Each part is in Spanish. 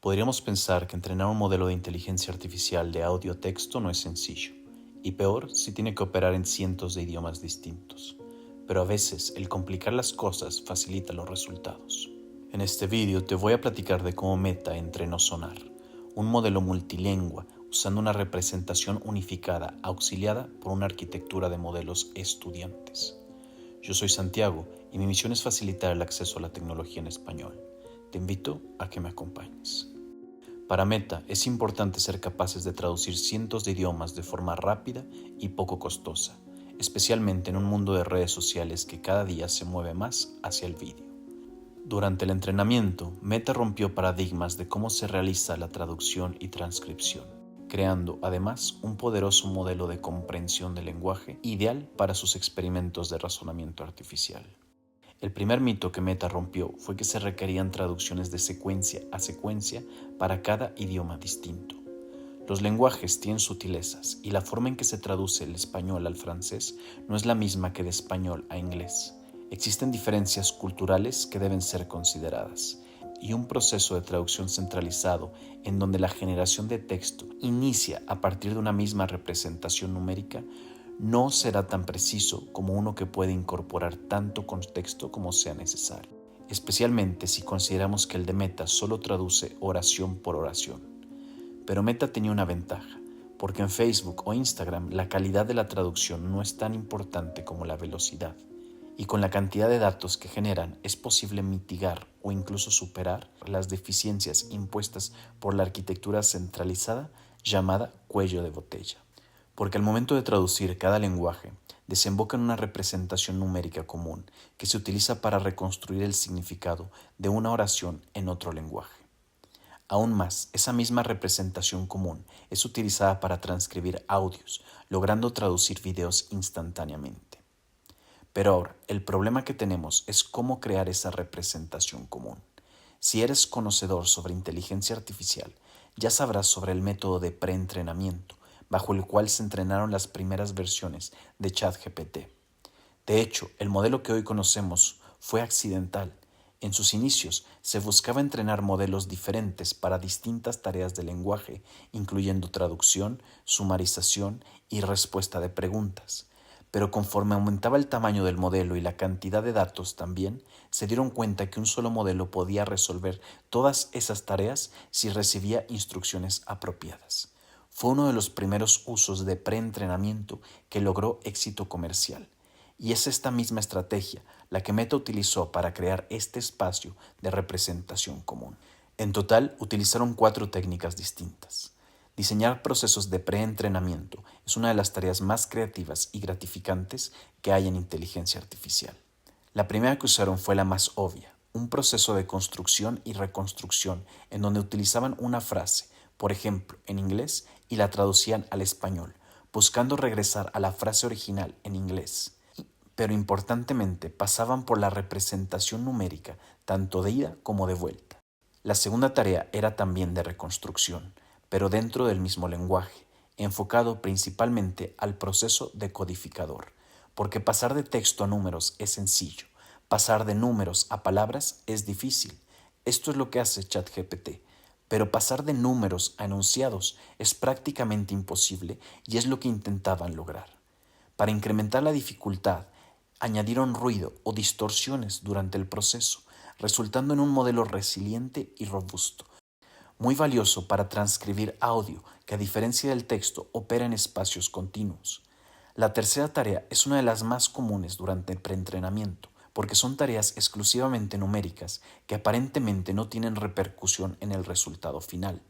Podríamos pensar que entrenar un modelo de inteligencia artificial de audio o texto no es sencillo, y peor si tiene que operar en cientos de idiomas distintos. Pero a veces el complicar las cosas facilita los resultados. En este vídeo te voy a platicar de cómo Meta entrenó Sonar, un modelo multilingüe usando una representación unificada auxiliada por una arquitectura de modelos estudiantes. Yo soy Santiago y mi misión es facilitar el acceso a la tecnología en español. Te invito a que me acompañes. Para Meta es importante ser capaces de traducir cientos de idiomas de forma rápida y poco costosa, especialmente en un mundo de redes sociales que cada día se mueve más hacia el vídeo. Durante el entrenamiento, Meta rompió paradigmas de cómo se realiza la traducción y transcripción, creando además un poderoso modelo de comprensión del lenguaje ideal para sus experimentos de razonamiento artificial. El primer mito que Meta rompió fue que se requerían traducciones de secuencia a secuencia para cada idioma distinto. Los lenguajes tienen sutilezas y la forma en que se traduce el español al francés no es la misma que de español a inglés. Existen diferencias culturales que deben ser consideradas, y un proceso de traducción centralizado en donde la generación de texto inicia a partir de una misma representación numérica no será tan preciso como uno que puede incorporar tanto contexto como sea necesario, especialmente si consideramos que el de Meta solo traduce oración por oración. Pero Meta tenía una ventaja, porque en Facebook o Instagram la calidad de la traducción no es tan importante como la velocidad, y con la cantidad de datos que generan es posible mitigar o incluso superar las deficiencias impuestas por la arquitectura centralizada llamada cuello de botella. Porque al momento de traducir cada lenguaje, desemboca en una representación numérica común que se utiliza para reconstruir el significado de una oración en otro lenguaje. Aún más, esa misma representación común es utilizada para transcribir audios, logrando traducir videos instantáneamente. Pero ahora, el problema que tenemos es cómo crear esa representación común. Si eres conocedor sobre inteligencia artificial, ya sabrás sobre el método de preentrenamiento, bajo el cual se entrenaron las primeras versiones de ChatGPT. De hecho, el modelo que hoy conocemos fue accidental. En sus inicios se buscaba entrenar modelos diferentes para distintas tareas de lenguaje, incluyendo traducción, sumarización y respuesta de preguntas. Pero conforme aumentaba el tamaño del modelo y la cantidad de datos también, se dieron cuenta que un solo modelo podía resolver todas esas tareas si recibía instrucciones apropiadas. Fue uno de los primeros usos de preentrenamiento que logró éxito comercial. Y es esta misma estrategia la que Meta utilizó para crear este espacio de representación común. En total, utilizaron 4 técnicas distintas. Diseñar procesos de preentrenamiento es una de las tareas más creativas y gratificantes que hay en inteligencia artificial. La primera que usaron fue la más obvia, un proceso de construcción y reconstrucción en donde utilizaban una frase, por ejemplo, en inglés, y la traducían al español, buscando regresar a la frase original en inglés. Pero importantemente pasaban por la representación numérica, tanto de ida como de vuelta. La segunda tarea era también de reconstrucción, pero dentro del mismo lenguaje, enfocado principalmente al proceso decodificador, porque pasar de texto a números es sencillo, pasar de números a palabras es difícil. Esto es lo que hace ChatGPT. Pero pasar de números a enunciados es prácticamente imposible y es lo que intentaban lograr. Para incrementar la dificultad, añadieron ruido o distorsiones durante el proceso, resultando en un modelo resiliente y robusto, muy valioso para transcribir audio que, a diferencia del texto, opera en espacios continuos. La tercera tarea es una de las más comunes durante el preentrenamiento, porque son tareas exclusivamente numéricas que aparentemente no tienen repercusión en el resultado final,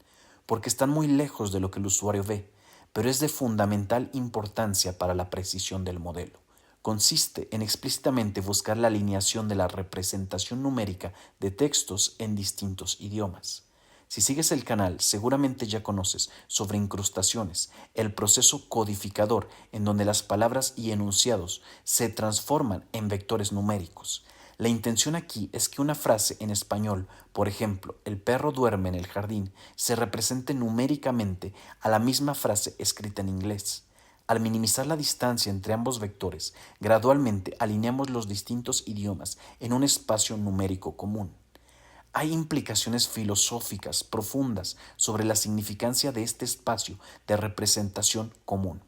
porque están muy lejos de lo que el usuario ve, pero es de fundamental importancia para la precisión del modelo. Consiste en explícitamente buscar la alineación de la representación numérica de textos en distintos idiomas. Si sigues el canal, seguramente ya conoces sobre incrustaciones, el proceso codificador en donde las palabras y enunciados se transforman en vectores numéricos. La intención aquí es que una frase en español, por ejemplo, el perro duerme en el jardín, se represente numéricamente a la misma frase escrita en inglés. Al minimizar la distancia entre ambos vectores, gradualmente alineamos los distintos idiomas en un espacio numérico común. hay implicaciones filosóficas profundas sobre la significancia de este espacio de representación común.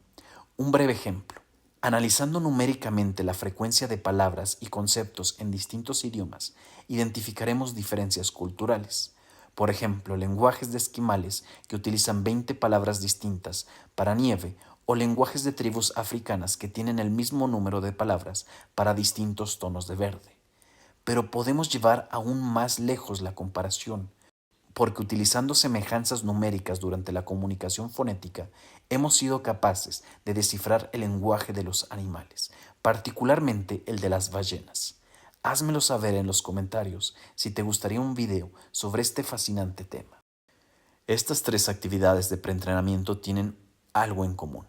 Un breve ejemplo. Analizando numéricamente la frecuencia de palabras y conceptos en distintos idiomas, identificaremos diferencias culturales. Por ejemplo, lenguajes de esquimales que utilizan 20 palabras distintas para nieve o lenguajes de tribus africanas que tienen el mismo número de palabras para distintos tonos de verde. Pero podemos llevar aún más lejos la comparación, porque utilizando semejanzas numéricas durante la comunicación fonética, hemos sido capaces de descifrar el lenguaje de los animales, particularmente el de las ballenas. Házmelo saber en los comentarios si te gustaría un video sobre este fascinante tema. Estas tres actividades de preentrenamiento tienen algo en común.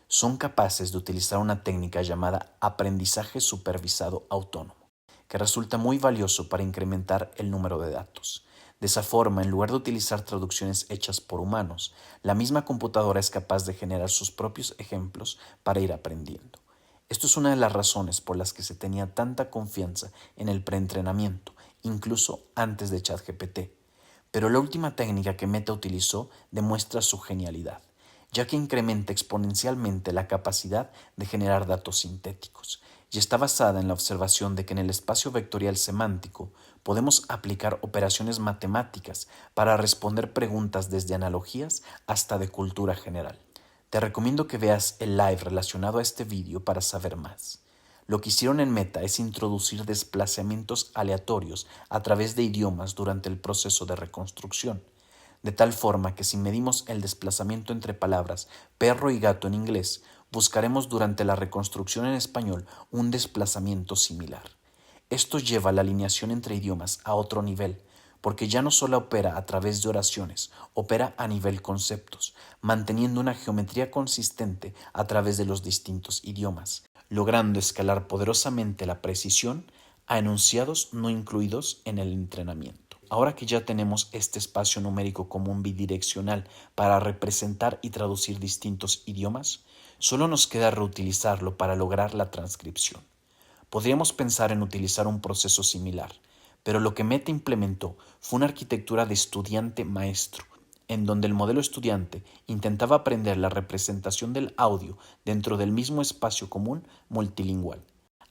Son capaces de utilizar una técnica llamada aprendizaje supervisado autónomo, que resulta muy valioso para incrementar el número de datos. De esa forma, en lugar de utilizar traducciones hechas por humanos, la misma computadora es capaz de generar sus propios ejemplos para ir aprendiendo. Esto es una de las razones por las que se tenía tanta confianza en el preentrenamiento, incluso antes de ChatGPT. Pero la última técnica que Meta utilizó demuestra su genialidad, ya que incrementa exponencialmente la capacidad de generar datos sintéticos, y está basada en la observación de que en el espacio vectorial semántico podemos aplicar operaciones matemáticas para responder preguntas desde analogías hasta de cultura general. Te recomiendo que veas el live relacionado a este vídeo para saber más. Lo que hicieron en Meta es introducir desplazamientos aleatorios a través de idiomas durante el proceso de reconstrucción, de tal forma que si medimos el desplazamiento entre palabras perro y gato en inglés, buscaremos durante la reconstrucción en español un desplazamiento similar. Esto lleva la alineación entre idiomas a otro nivel, porque ya no solo opera a través de oraciones, opera a nivel conceptos, manteniendo una geometría consistente a través de los distintos idiomas, logrando escalar poderosamente la precisión a enunciados no incluidos en el entrenamiento. Ahora que ya tenemos este espacio numérico común bidireccional para representar y traducir distintos idiomas, solo nos queda reutilizarlo para lograr la transcripción. Podríamos pensar en utilizar un proceso similar, pero lo que Meta implementó fue una arquitectura de estudiante-maestro, en donde el modelo estudiante intentaba aprender la representación del audio dentro del mismo espacio común multilingüal.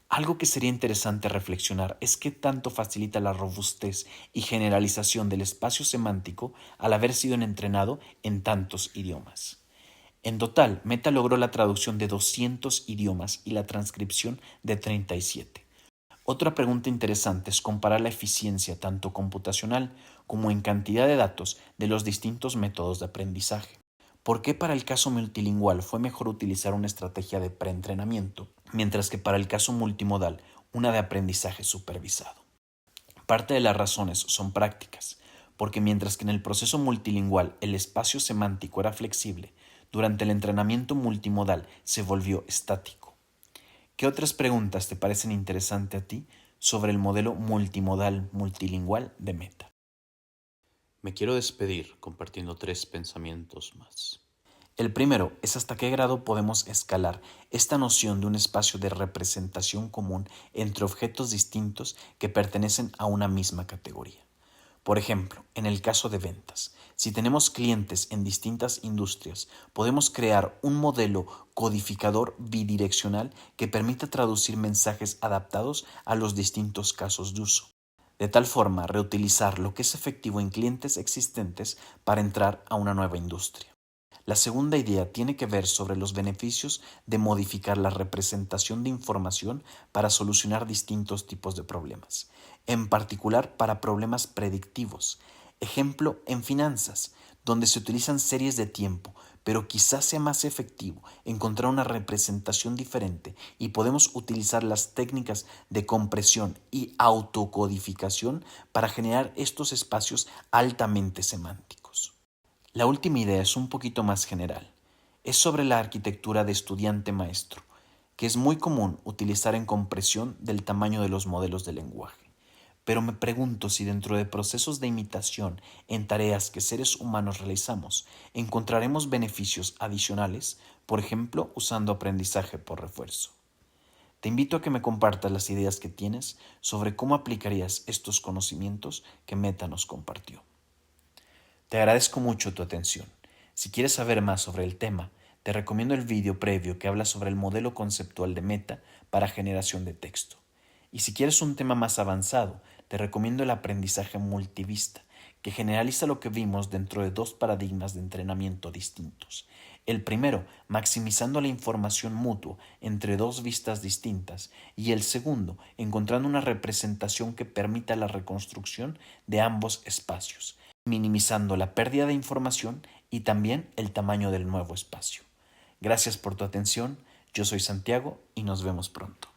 Algo que sería interesante reflexionar es qué tanto facilita la robustez y generalización del espacio semántico al haber sido entrenado en tantos idiomas. En total, Meta logró la traducción de 200 idiomas y la transcripción de 37. Otra pregunta interesante es comparar la eficiencia tanto computacional como en cantidad de datos de los distintos métodos de aprendizaje. ¿Por qué para el caso multilingüal fue mejor utilizar una estrategia de preentrenamiento, mientras que para el caso multimodal una de aprendizaje supervisado? Parte de las razones son prácticas, porque mientras que en el proceso multilingüal el espacio semántico era flexible, durante el entrenamiento multimodal se volvió estático. ¿Qué otras preguntas te parecen interesantes a ti sobre el modelo multimodal multilingüal de Meta? Me quiero despedir compartiendo 3 pensamientos más. El primero es hasta qué grado podemos escalar esta noción de un espacio de representación común entre objetos distintos que pertenecen a una misma categoría. Por ejemplo, en el caso de ventas, si tenemos clientes en distintas industrias, podemos crear un modelo codificador bidireccional que permita traducir mensajes adaptados a los distintos casos de uso. De tal forma, reutilizar lo que es efectivo en clientes existentes para entrar a una nueva industria. La segunda idea tiene que ver sobre los beneficios de modificar la representación de información para solucionar distintos tipos de problemas, en particular para problemas predictivos. Ejemplo en finanzas, donde se utilizan series de tiempo, pero quizás sea más efectivo encontrar una representación diferente y podemos utilizar las técnicas de compresión y autocodificación para generar estos espacios altamente semánticos. La última idea es un poquito más general. Es sobre la arquitectura de estudiante-maestro, que es muy común utilizar en compresión del tamaño de los modelos de lenguaje. Pero me pregunto si dentro de procesos de imitación en tareas que seres humanos realizamos, encontraremos beneficios adicionales, por ejemplo, usando aprendizaje por refuerzo. Te invito a que me compartas las ideas que tienes sobre cómo aplicarías estos conocimientos que Meta nos compartió. Te agradezco mucho tu atención. Si quieres saber más sobre el tema, te recomiendo el vídeo previo que habla sobre el modelo conceptual de Meta para generación de texto. Y si quieres un tema más avanzado, te recomiendo el aprendizaje multivista, que generaliza lo que vimos dentro de dos paradigmas de entrenamiento distintos. El primero, maximizando la información mutua entre dos vistas distintas, y el segundo, encontrando una representación que permita la reconstrucción de ambos espacios, minimizando la pérdida de información y también el tamaño del nuevo espacio. Gracias por tu atención, yo soy Santiago y nos vemos pronto.